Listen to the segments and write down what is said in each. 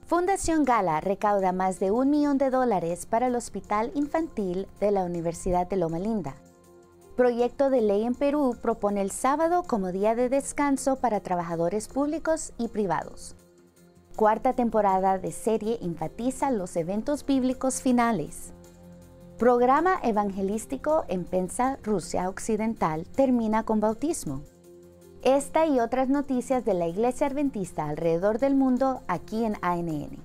Fundación Gala recauda más de $1 millón para el Hospital Infantil de la Universidad de Loma Linda. Proyecto de ley en Perú propone el sábado como día de descanso para trabajadores públicos y privados. Cuarta temporada de serie enfatiza los eventos bíblicos finales. Programa evangelístico en Penza, Rusia Occidental, termina con bautismo. Esta y otras noticias de la Iglesia Adventista alrededor del mundo aquí en ANN.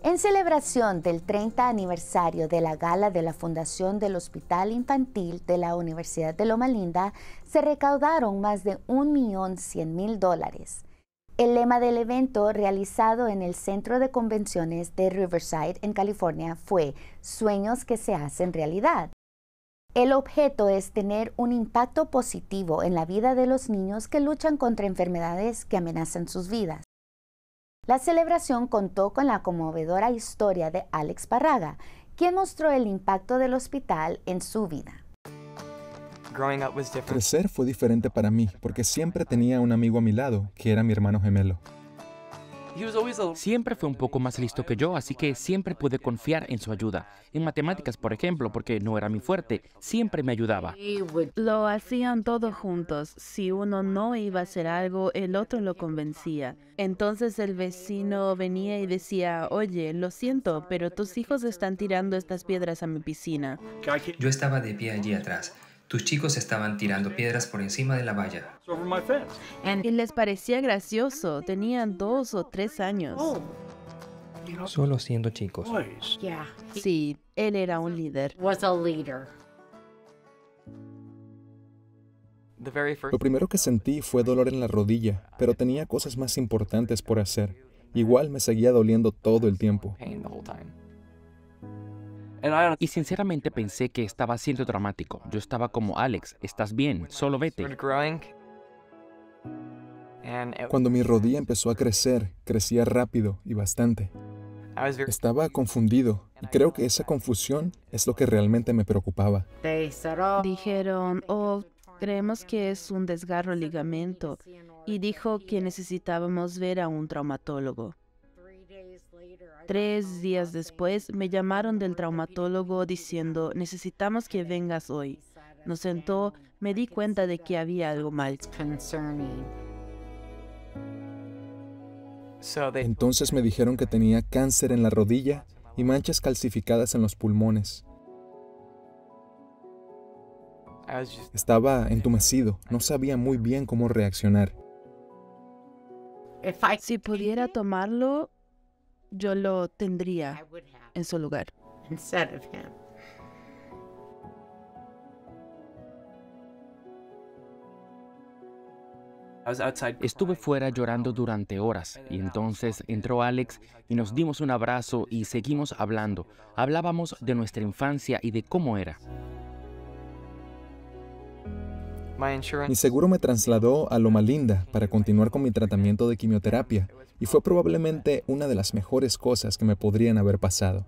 En celebración del 30 aniversario de la gala de la Fundación del Hospital Infantil de la Universidad de Loma Linda, se recaudaron más de $1.100.000. El lema del evento, realizado en el Centro de Convenciones de Riverside, en California, fue «Sueños que se hacen realidad». El objeto es tener un impacto positivo en la vida de los niños que luchan contra enfermedades que amenazan sus vidas. La celebración contó con la conmovedora historia de Alex Barraga, quien mostró el impacto del hospital en su vida. Crecer fue diferente para mí porque siempre tenía un amigo a mi lado, que era mi hermano gemelo. Siempre fue un poco más listo que yo, así que siempre pude confiar en su ayuda. En matemáticas, por ejemplo, porque no era mi fuerte, siempre me ayudaba. Lo hacían todos juntos. Si uno no iba a hacer algo, el otro lo convencía. Entonces el vecino venía y decía, oye, lo siento, pero tus hijos están tirando estas piedras a mi piscina. Yo estaba de pie allí atrás. Tus chicos estaban tirando piedras por encima de la valla. Y les parecía gracioso. Tenían 2 o 3 años. Solo siendo chicos. Sí, él era un líder. Lo primero que sentí fue dolor en la rodilla, pero tenía cosas más importantes por hacer. Igual me seguía doliendo todo el tiempo. Y sinceramente pensé que estaba siendo dramático. Yo estaba como, Alex, ¿estás bien? Solo vete. Cuando mi rodilla empezó a crecer, crecía rápido y bastante. Estaba confundido y creo que esa confusión es lo que realmente me preocupaba. Dijeron, oh, creemos que es un desgarro ligamento. Y dijo que necesitábamos ver a un traumatólogo. 3 días después me llamaron del traumatólogo diciendo, necesitamos que vengas hoy. Nos sentó, me di cuenta de que había algo mal. Entonces me dijeron que tenía cáncer en la rodilla y manchas calcificadas en los pulmones. Estaba entumecido, no sabía muy bien cómo reaccionar. Si pudiera tomarlo, yo lo tendría en su lugar. Estuve fuera llorando durante horas y entonces entró Alex y nos dimos un abrazo y seguimos hablando. Hablábamos de nuestra infancia y de cómo era. Mi seguro me trasladó a Loma Linda para continuar con mi tratamiento de quimioterapia y fue probablemente una de las mejores cosas que me podrían haber pasado.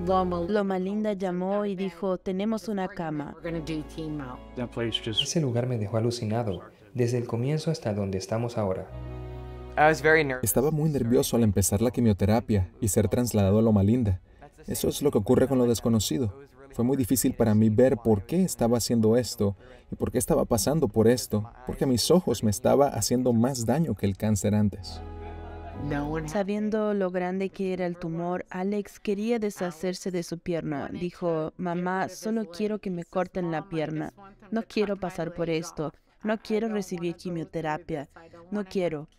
Loma Linda llamó y dijo, tenemos una cama. Ese lugar me dejó alucinado, desde el comienzo hasta donde estamos ahora. Estaba muy nervioso al empezar la quimioterapia y ser trasladado a Loma Linda. Eso es lo que ocurre con lo desconocido. Fue muy difícil para mí ver por qué estaba haciendo esto y por qué estaba pasando por esto, porque a mis ojos me estaba haciendo más daño que el cáncer antes. Sabiendo lo grande que era el tumor, Alex quería deshacerse de su pierna. Dijo, mamá, solo quiero que me corten la pierna. No quiero pasar por esto. No quiero recibir quimioterapia. No quiero.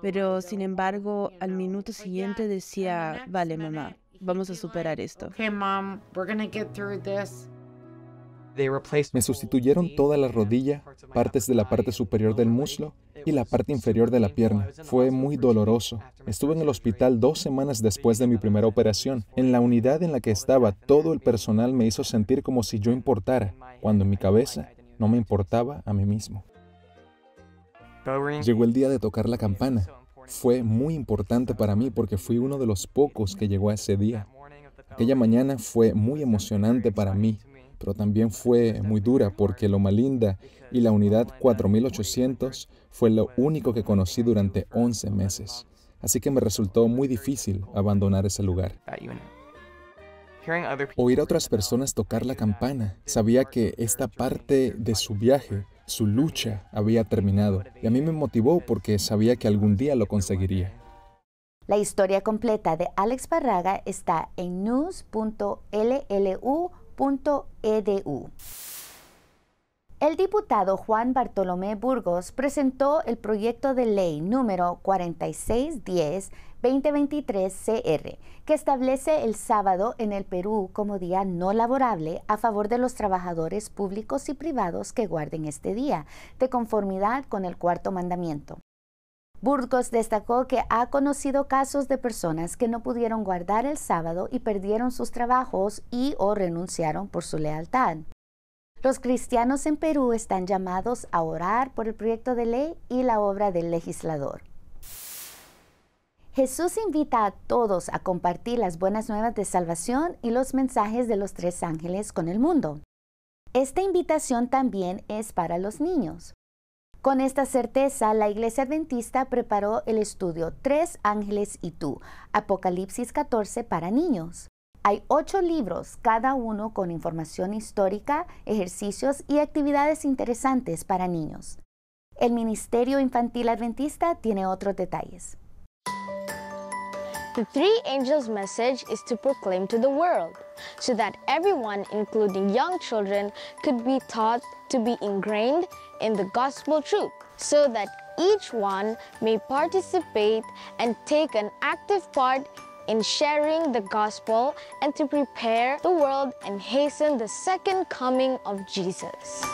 Pero, sin embargo, al minuto siguiente decía, vale, mamá, vamos a superar esto. Me sustituyeron toda la rodilla, partes de la parte superior del muslo y la parte inferior de la pierna. Fue muy doloroso. Estuve en el hospital 2 semanas después de mi primera operación. En la unidad en la que estaba, todo el personal me hizo sentir como si yo importara, cuando en mi cabeza no me importaba a mí mismo. Llegó el día de tocar la campana. Fue muy importante para mí porque fui uno de los pocos que llegó a ese día. Aquella mañana fue muy emocionante para mí, pero también fue muy dura porque Loma Linda y la unidad 4800 fue lo único que conocí durante 11 meses. Así que me resultó muy difícil abandonar ese lugar. Oír a otras personas tocar la campana, sabía que esta parte de su viaje, su lucha, había terminado. Y a mí me motivó porque sabía que algún día lo conseguiría. La historia completa de Alex Barraga está en news.llu.edu. El diputado Juan Bartolomé Burgos presentó el proyecto de ley número 4610-2023-CR, que establece el sábado en el Perú como día no laborable a favor de los trabajadores públicos y privados que guarden este día, de conformidad con el cuarto mandamiento. Burgos destacó que ha conocido casos de personas que no pudieron guardar el sábado y perdieron sus trabajos o renunciaron por su lealtad. Los cristianos en Perú están llamados a orar por el proyecto de ley y la obra del legislador. Jesús invita a todos a compartir las buenas nuevas de salvación y los mensajes de los 3 ángeles con el mundo. Esta invitación también es para los niños. Con esta certeza, la Iglesia Adventista preparó el estudio 3 ángeles y tú, Apocalipsis 14 para niños. Hay 8 libros, cada uno con información histórica, ejercicios y actividades interesantes para niños. El Ministerio Infantil Adventista tiene otros detalles. The 3 angels' message is to proclaim to the world, so that everyone, including young children, could be taught to be ingrained in the gospel truth, so that each one may participate and take an active part in sharing the gospel and to prepare the world and hasten the second coming of Jesus.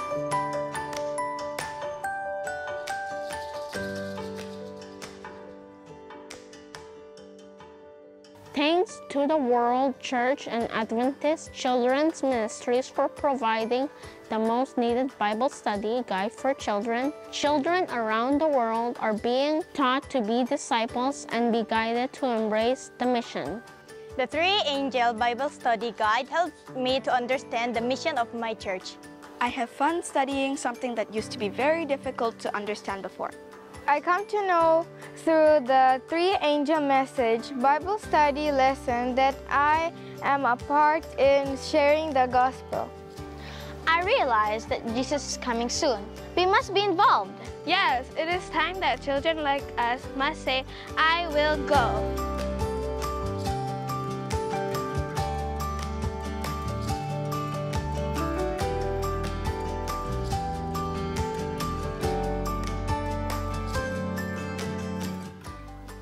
Thanks to the World Church and Adventist Children's Ministries for providing the most needed Bible study guide for children. Children around the world are being taught to be disciples and be guided to embrace the mission. The 3-Angel Bible Study Guide helps me to understand the mission of my church. I have fun studying something that used to be very difficult to understand before. I come to know through the 3-Angel Message Bible study lesson that I am a part in sharing the gospel. I realize that Jesus is coming soon. We must be involved. Yes, it is time that children like us must say, I will go.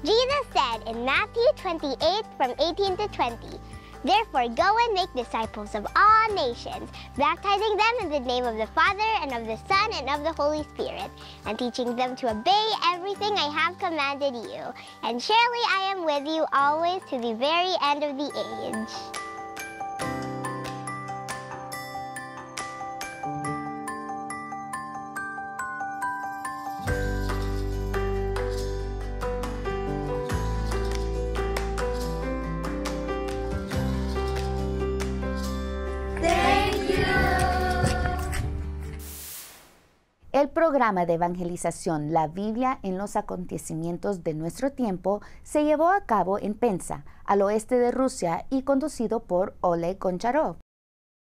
Jesus said in Matthew 28 from 18 to 20, "Therefore go and make disciples of all nations, baptizing them in the name of the Father and of the Son and of the Holy Spirit, and teaching them to obey everything I have commanded you. And surely I am with you always to the very end of the age." El programa de evangelización La Biblia en los acontecimientos de nuestro tiempo se llevó a cabo en Penza, al oeste de Rusia, y conducido por Oleg Goncharov.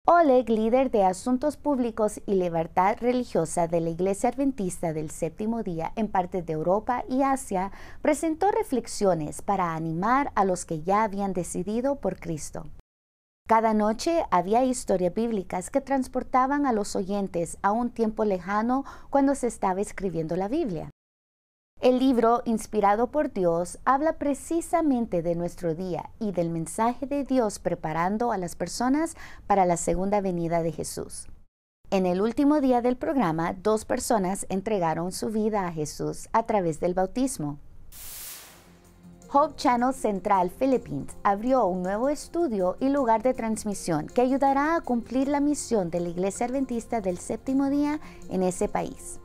Oleg, líder de Asuntos Públicos y Libertad Religiosa de la Iglesia Adventista del Séptimo Día en partes de Europa y Asia, presentó reflexiones para animar a los que ya habían decidido por Cristo. Cada noche había historias bíblicas que transportaban a los oyentes a un tiempo lejano cuando se estaba escribiendo la Biblia. El libro, inspirado por Dios, habla precisamente de nuestro día y del mensaje de Dios preparando a las personas para la segunda venida de Jesús. En el último día del programa, 2 personas entregaron su vida a Jesús a través del bautismo. Hope Channel Central Philippines abrió un nuevo estudio y lugar de transmisión que ayudará a cumplir la misión de la Iglesia Adventista del Séptimo Día en ese país.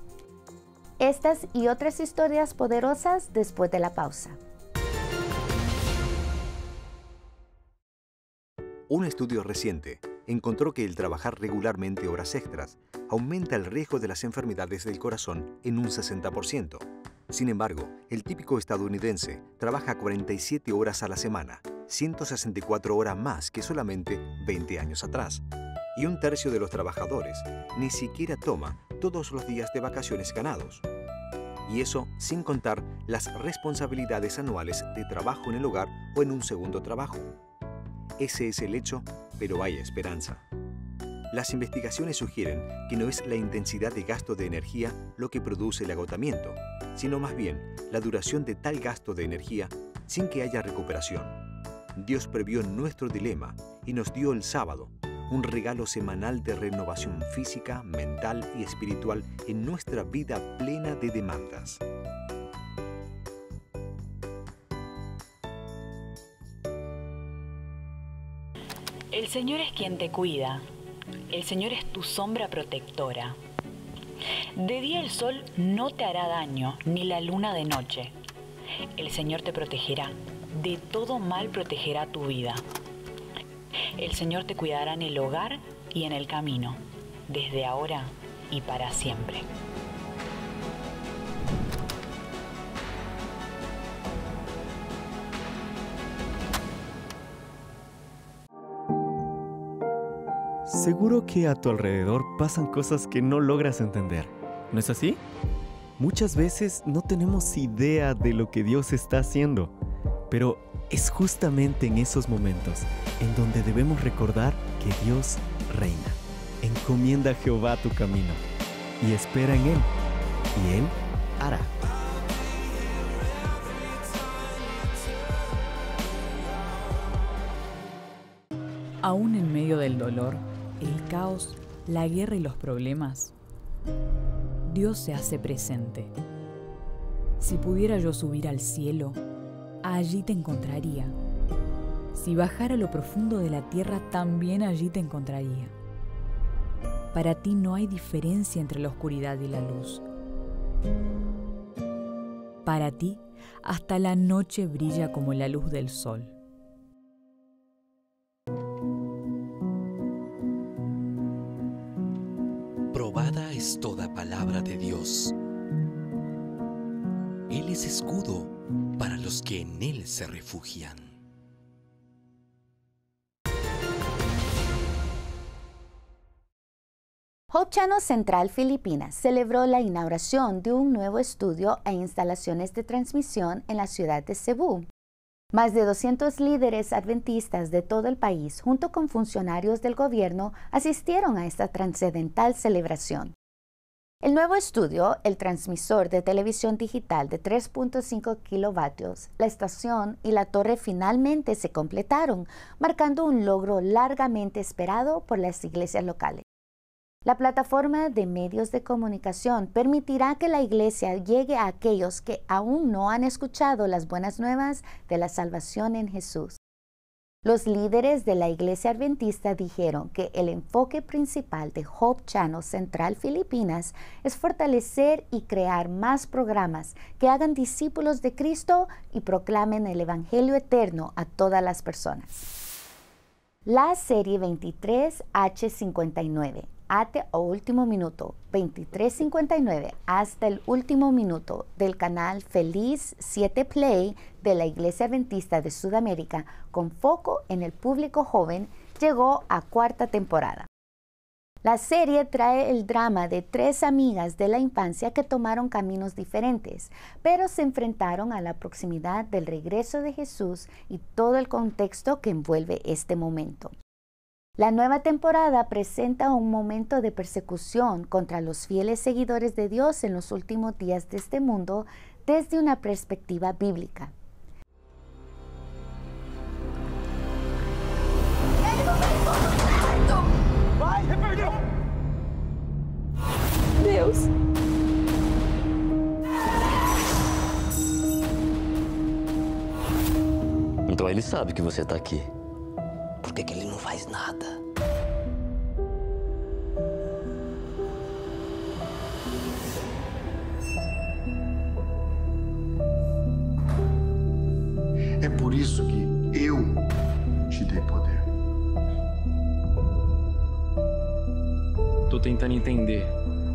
Estas y otras historias poderosas después de la pausa. Un estudio reciente encontró que el trabajar regularmente horas extras aumenta el riesgo de las enfermedades del corazón en un 60%. Sin embargo, el típico estadounidense trabaja 47 horas a la semana, 164 horas más que solamente 20 años atrás. Y un tercio de los trabajadores ni siquiera toma todos los días de vacaciones ganados. Y eso sin contar las responsabilidades anuales de trabajo en el hogar o en un segundo trabajo. Ese es el hecho, pero hay esperanza. Las investigaciones sugieren que no es la intensidad de gasto de energía lo que produce el agotamiento, sino más bien la duración de tal gasto de energía sin que haya recuperación. Dios previó nuestro dilema y nos dio el sábado, un regalo semanal de renovación física, mental y espiritual en nuestra vida plena de demandas. El Señor es quien te cuida. El Señor es tu sombra protectora. De día el sol no te hará daño, ni la luna de noche. El Señor te protegerá. De todo mal protegerá tu vida. El Señor te cuidará en el hogar y en el camino, desde ahora y para siempre. Seguro que a tu alrededor pasan cosas que no logras entender, ¿no es así? Muchas veces no tenemos idea de lo que Dios está haciendo, pero es justamente en esos momentos en donde debemos recordar que Dios reina. Encomienda a Jehová tu camino y espera en Él, y Él hará. Aún en medio del dolor, el caos, la guerra y los problemas, Dios se hace presente. Si pudiera yo subir al cielo, allí te encontraría. Si bajara a lo profundo de la tierra, también allí te encontraría. Para ti no hay diferencia entre la oscuridad y la luz. Para ti, hasta la noche brilla como la luz del sol. Probada es toda palabra de Dios. Él es escudo para los que en Él se refugian. Hope Channel Central Filipinas celebró la inauguración de un nuevo estudio e instalaciones de transmisión en la ciudad de Cebu. Más de 200 líderes adventistas de todo el país, junto con funcionarios del gobierno, asistieron a esta trascendental celebración. El nuevo estudio, el transmisor de televisión digital de 3.5 kilovatios, la estación y la torre finalmente se completaron, marcando un logro largamente esperado por las iglesias locales. La plataforma de medios de comunicación permitirá que la iglesia llegue a aquellos que aún no han escuchado las buenas nuevas de la salvación en Jesús. Los líderes de la iglesia adventista dijeron que el enfoque principal de Hope Channel Central Filipinas es fortalecer y crear más programas que hagan discípulos de Cristo y proclamen el Evangelio eterno a todas las personas. La serie 23H59 Ate o último minuto, 23:59 hasta el último minuto del canal Feliz 7 Play de la Iglesia Adventista de Sudamérica, con foco en el público joven, llegó a cuarta temporada. La serie trae el drama de 3 amigas de la infancia que tomaron caminos diferentes, pero se enfrentaron a la proximidad del regreso de Jesús y todo el contexto que envuelve este momento. La nueva temporada presenta un momento de persecución contra los fieles seguidores de Dios en los últimos días de este mundo desde una perspectiva bíblica. Deus! Então ele sabe que você está aqui. Por que ele não faz nada? É por isso que eu te dei poder. Tô tentando entender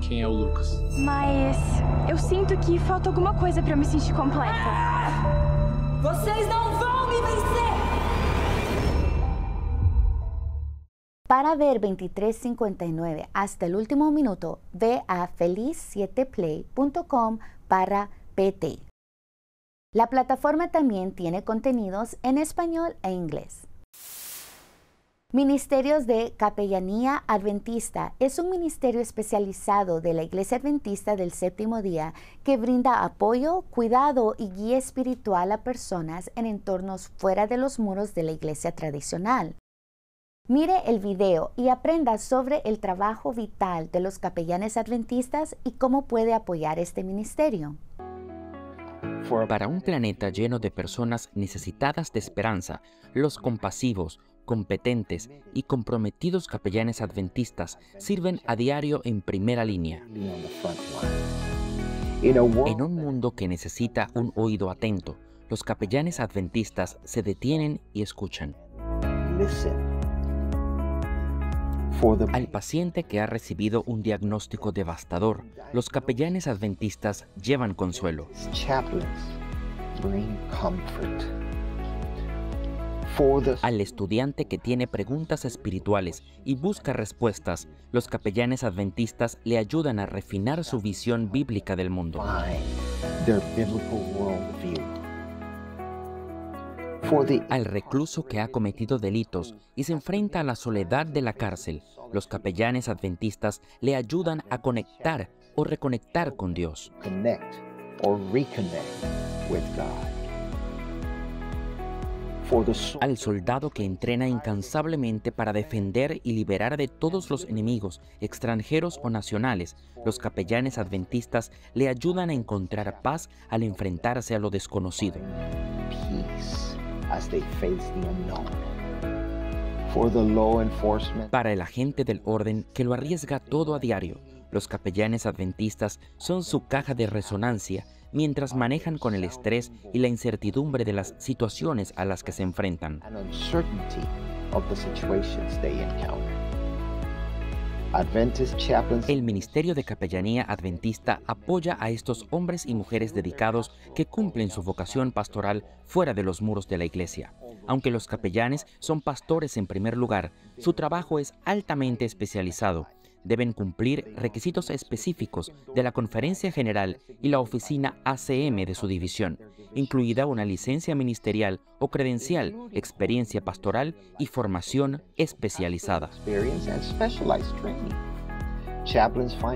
quem é o Lucas. Mas eu sinto que falta alguma coisa pra eu me sentir completa. Vocês não vão me vencer! Para ver 2359 hasta el último minuto, ve a feliz7play.com/pt. La plataforma también tiene contenidos en español e inglés. Ministerios de Capellanía Adventista es un ministerio especializado de la Iglesia Adventista del Séptimo Día que brinda apoyo, cuidado y guía espiritual a personas en entornos fuera de los muros de la iglesia tradicional. Mire el video y aprenda sobre el trabajo vital de los capellanes adventistas y cómo puede apoyar este ministerio. Para un planeta lleno de personas necesitadas de esperanza, los compasivos, competentes y comprometidos capellanes adventistas sirven a diario en primera línea. En un mundo que necesita un oído atento, los capellanes adventistas se detienen y escuchan. Al paciente que ha recibido un diagnóstico devastador, los capellanes adventistas llevan consuelo. Al estudiante que tiene preguntas espirituales y busca respuestas, los capellanes adventistas le ayudan a refinar su visión bíblica del mundo. Al recluso que ha cometido delitos y se enfrenta a la soledad de la cárcel, los capellanes adventistas le ayudan a conectar o reconectar con Dios. Al soldado que entrena incansablemente para defender y liberar de todos los enemigos, extranjeros o nacionales, los capellanes adventistas le ayudan a encontrar paz al enfrentarse a lo desconocido. Para el agente del orden que lo arriesga todo a diario, los capellanes adventistas son su caja de resonancia mientras manejan con el estrés y la incertidumbre de las situaciones a las que se enfrentan. El Ministerio de Capellanía Adventista apoya a estos hombres y mujeres dedicados que cumplen su vocación pastoral fuera de los muros de la iglesia. Aunque los capellanes son pastores en primer lugar, su trabajo es altamente especializado. Deben cumplir requisitos específicos de la Conferencia General y la Oficina ACM de su división, incluida una licencia ministerial o credencial, experiencia pastoral y formación especializada.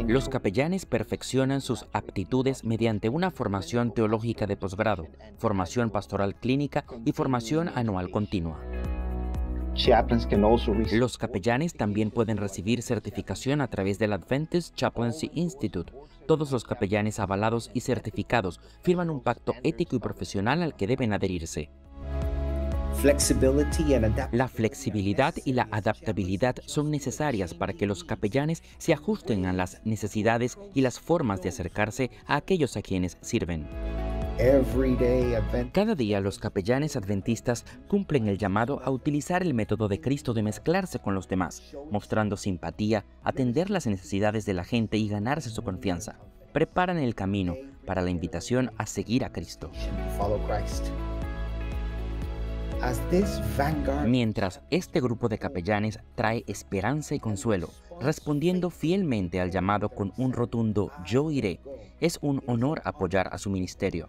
Los capellanes perfeccionan sus aptitudes mediante una formación teológica de posgrado, formación pastoral clínica y formación anual continua. Los capellanes también pueden recibir certificación a través del Adventist Chaplaincy Institute. Todos los capellanes avalados y certificados firman un pacto ético y profesional al que deben adherirse. La flexibilidad y la adaptabilidad son necesarias para que los capellanes se ajusten a las necesidades y las formas de acercarse a aquellos a quienes sirven. Cada día los capellanes adventistas cumplen el llamado a utilizar el método de Cristo de mezclarse con los demás, mostrando simpatía, atender las necesidades de la gente y ganarse su confianza. Preparan el camino para la invitación a seguir a Cristo. Mientras este grupo de capellanes trae esperanza y consuelo, respondiendo fielmente al llamado con un rotundo "yo iré", es un honor apoyar a su ministerio.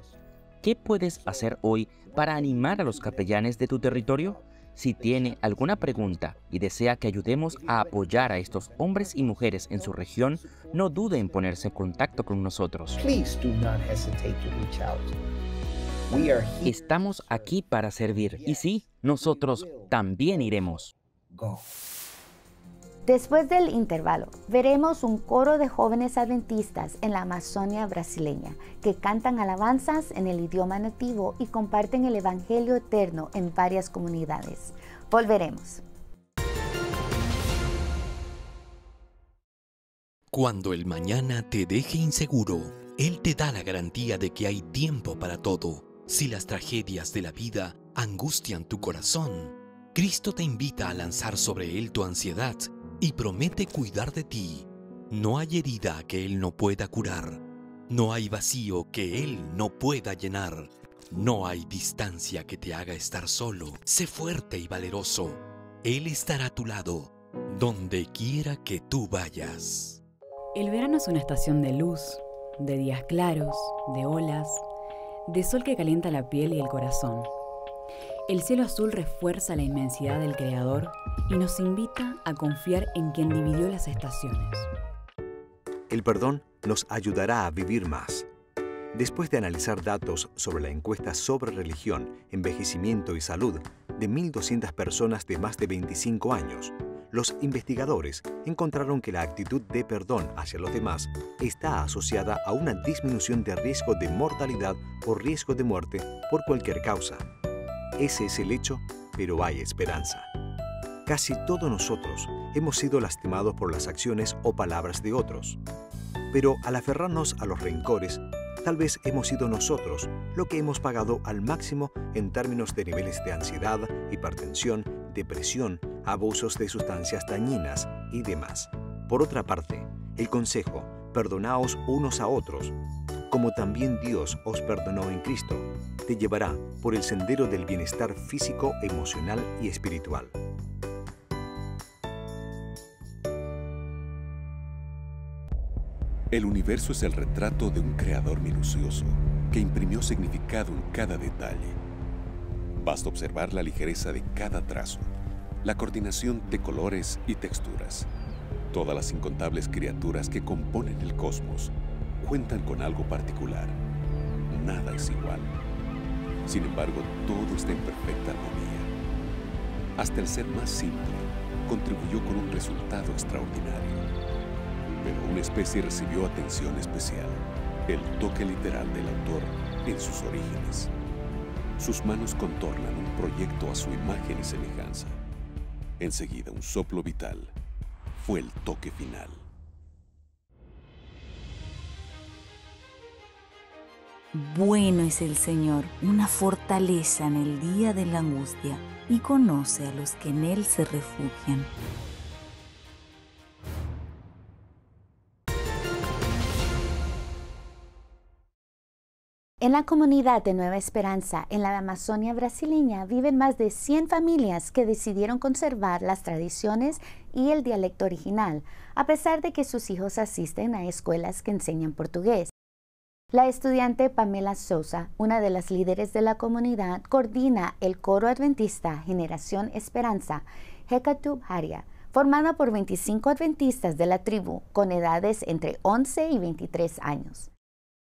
¿Qué puedes hacer hoy para animar a los capellanes de tu territorio? Si tiene alguna pregunta y desea que ayudemos a apoyar a estos hombres y mujeres en su región, no dude en ponerse en contacto con nosotros. Estamos aquí para servir y sí, nosotros también iremos. Después del intervalo, veremos un coro de jóvenes adventistas en la Amazonia brasileña que cantan alabanzas en el idioma nativo y comparten el Evangelio eterno en varias comunidades. Volveremos. Cuando el mañana te deje inseguro, Él te da la garantía de que hay tiempo para todo. Si las tragedias de la vida angustian tu corazón, Cristo te invita a lanzar sobre Él tu ansiedad y promete cuidar de ti. No hay herida que Él no pueda curar. No hay vacío que Él no pueda llenar. No hay distancia que te haga estar solo. Sé fuerte y valeroso. Él estará a tu lado, donde quiera que tú vayas. El verano es una estación de luz, de días claros, de olas, de sol que calienta la piel y el corazón. El cielo azul refuerza la inmensidad del Creador y nos invita a confiar en quien dividió las estaciones. El perdón nos ayudará a vivir más. Después de analizar datos sobre la encuesta sobre religión, envejecimiento y salud de 1.200 personas de más de 25 años, los investigadores encontraron que la actitud de perdón hacia los demás está asociada a una disminución de riesgo de mortalidad o riesgo de muerte por cualquier causa. Ese es el hecho, pero hay esperanza. Casi todos nosotros hemos sido lastimados por las acciones o palabras de otros. Pero al aferrarnos a los rencores, tal vez hemos sido nosotros lo que hemos pagado al máximo en términos de niveles de ansiedad, hipertensión, depresión, abusos de sustancias dañinas y demás. Por otra parte, el consejo, perdonaos unos a otros, como también Dios os perdonó en Cristo, te llevará por el sendero del bienestar físico, emocional y espiritual. El universo es el retrato de un creador minucioso que imprimió significado en cada detalle. Basta observar la ligereza de cada trazo, la coordinación de colores y texturas. Todas las incontables criaturas que componen el cosmos cuentan con algo particular. Nada es igual. Sin embargo, todo está en perfecta armonía. Hasta el ser más simple contribuyó con un resultado extraordinario. Pero una especie recibió atención especial, el toque literal del autor en sus orígenes. Sus manos contornan un proyecto a su imagen y semejanza. Enseguida, un soplo vital fue el toque final. Bueno es el Señor, una fortaleza en el día de la angustia, y conoce a los que en Él se refugian. En la comunidad de Nueva Esperanza, en la Amazonia brasileña, viven más de 100 familias que decidieron conservar las tradiciones y el dialecto original, a pesar de que sus hijos asisten a escuelas que enseñan portugués. La estudiante Pamela Sousa, una de las líderes de la comunidad, coordina el coro adventista Generación Esperanza, Hekatub Haria, formada por 25 adventistas de la tribu con edades entre 11 y 23 años.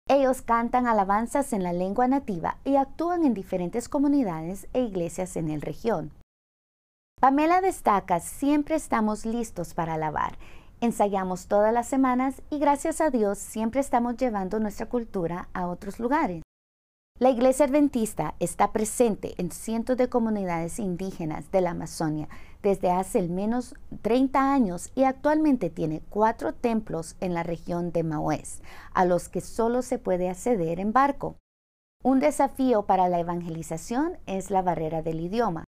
Ellos cantan alabanzas en la lengua nativa y actúan en diferentes comunidades e iglesias en la región. Pamela destaca: siempre estamos listos para alabar. Ensayamos todas las semanas y gracias a Dios siempre estamos llevando nuestra cultura a otros lugares. La Iglesia Adventista está presente en cientos de comunidades indígenas de la Amazonia desde hace al menos 30 años y actualmente tiene 4 templos en la región de Maués, a los que solo se puede acceder en barco. Un desafío para la evangelización es la barrera del idioma.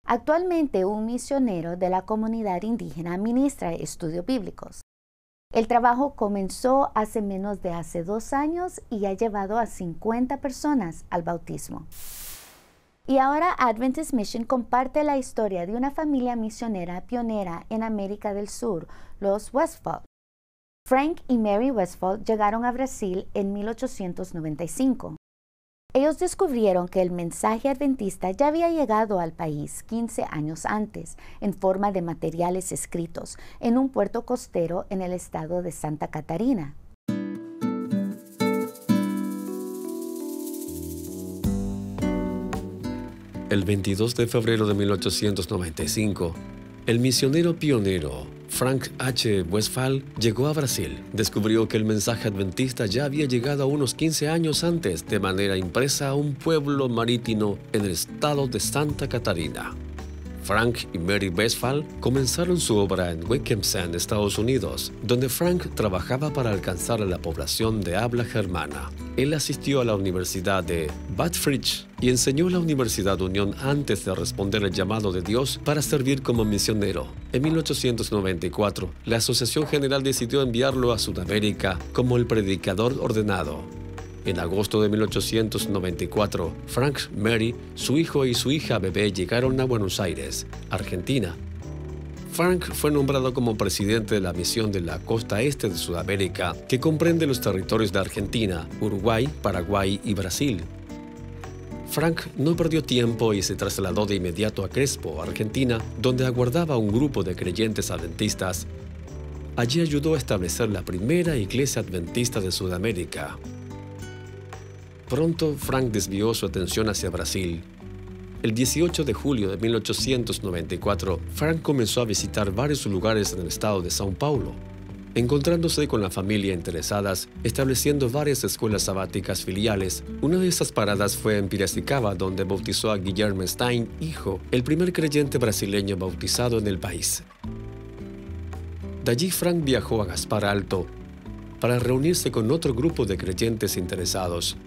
Actualmente, un misionero de la comunidad indígena ministra estudios bíblicos. El trabajo comenzó hace menos de 2 años y ha llevado a 50 personas al bautismo. Y ahora Adventist Mission comparte la historia de una familia misionera pionera en América del Sur, los Westphal. Frank y Mary Westphal llegaron a Brasil en 1895. Ellos descubrieron que el mensaje adventista ya había llegado al país 15 años antes, en forma de materiales escritos, en un puerto costero en el estado de Santa Catarina. El 22 de febrero de 1895, el misionero pionero Frank H. Westphal llegó a Brasil. Descubrió que el mensaje adventista ya había llegado unos 15 años antes de manera impresa a un pueblo marítimo en el estado de Santa Catarina. Frank y Mary Westphal comenzaron su obra en Wilkinson, Estados Unidos, donde Frank trabajaba para alcanzar a la población de habla germana. Él asistió a la Universidad de Bad Fritsch y enseñó en la Universidad Unión antes de responder el llamado de Dios para servir como misionero. En 1894, la Asociación General decidió enviarlo a Sudamérica como el predicador ordenado. En agosto de 1894, Frank, Mary, su hijo y su hija bebé llegaron a Buenos Aires, Argentina. Frank fue nombrado como presidente de la misión de la costa este de Sudamérica, que comprende los territorios de Argentina, Uruguay, Paraguay y Brasil. Frank no perdió tiempo y se trasladó de inmediato a Crespo, Argentina, donde aguardaba un grupo de creyentes adventistas. Allí ayudó a establecer la primera iglesia adventista de Sudamérica. Pronto, Frank desvió su atención hacia Brasil. El 18 de julio de 1894, Frank comenzó a visitar varios lugares en el estado de São Paulo, encontrándose con la familia interesadas, estableciendo varias escuelas sabáticas filiales. Una de esas paradas fue en Piracicaba, donde bautizó a Guilherme Stein, hijo, el primer creyente brasileño bautizado en el país. De allí, Frank viajó a Gaspar Alto para reunirse con otro grupo de creyentes interesados.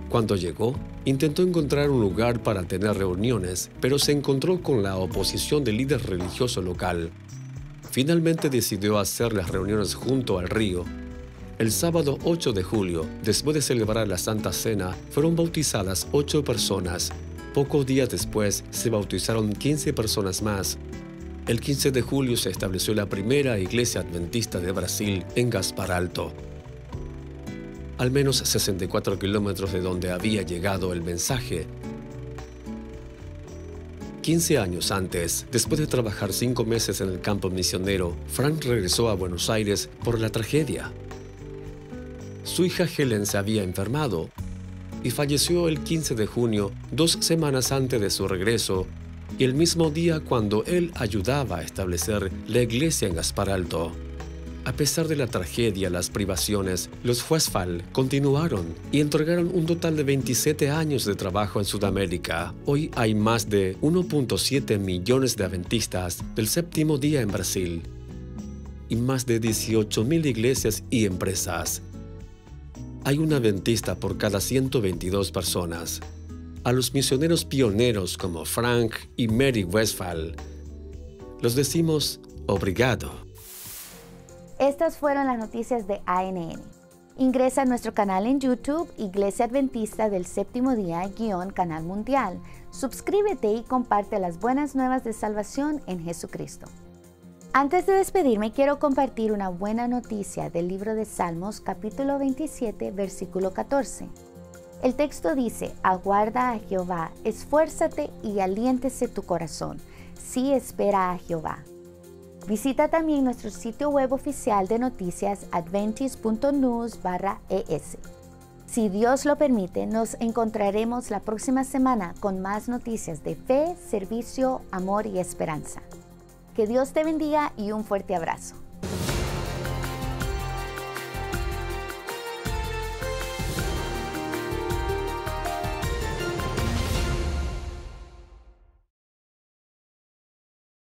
Cuando llegó, intentó encontrar un lugar para tener reuniones, pero se encontró con la oposición del líder religioso local. Finalmente decidió hacer las reuniones junto al río. El sábado 8 de julio, después de celebrar la Santa Cena, fueron bautizadas 8 personas. Pocos días después, se bautizaron 15 personas más. El 15 de julio se estableció la primera iglesia adventista de Brasil en Gaspar Alto, al menos 64 kilómetros de donde había llegado el mensaje. 15 años antes, después de trabajar 5 meses en el campo misionero, Frank regresó a Buenos Aires por la tragedia. Su hija Helen se había enfermado y falleció el 15 de junio, 2 semanas antes de su regreso, y el mismo día cuando él ayudaba a establecer la iglesia en Gaspar Alto. A pesar de la tragedia, las privaciones, los Westphal continuaron y entregaron un total de 27 años de trabajo en Sudamérica. Hoy hay más de 1.7 millones de adventistas del séptimo día en Brasil y más de 18.000 iglesias y empresas. Hay un adventista por cada 122 personas. A los misioneros pioneros como Frank y Mary Westphal, los decimos obrigado. Estas fueron las noticias de ANN. Ingresa a nuestro canal en YouTube, Iglesia Adventista del Séptimo Día, Canal Mundial. Suscríbete y comparte las buenas nuevas de salvación en Jesucristo. Antes de despedirme, quiero compartir una buena noticia del libro de Salmos, capítulo 27, versículo 14. El texto dice: aguarda a Jehová, esfuérzate y aliéntese tu corazón. Sí, espera a Jehová. Visita también nuestro sitio web oficial de noticias adventist.news/es. Si Dios lo permite, nos encontraremos la próxima semana con más noticias de fe, servicio, amor y esperanza. Que Dios te bendiga y un fuerte abrazo.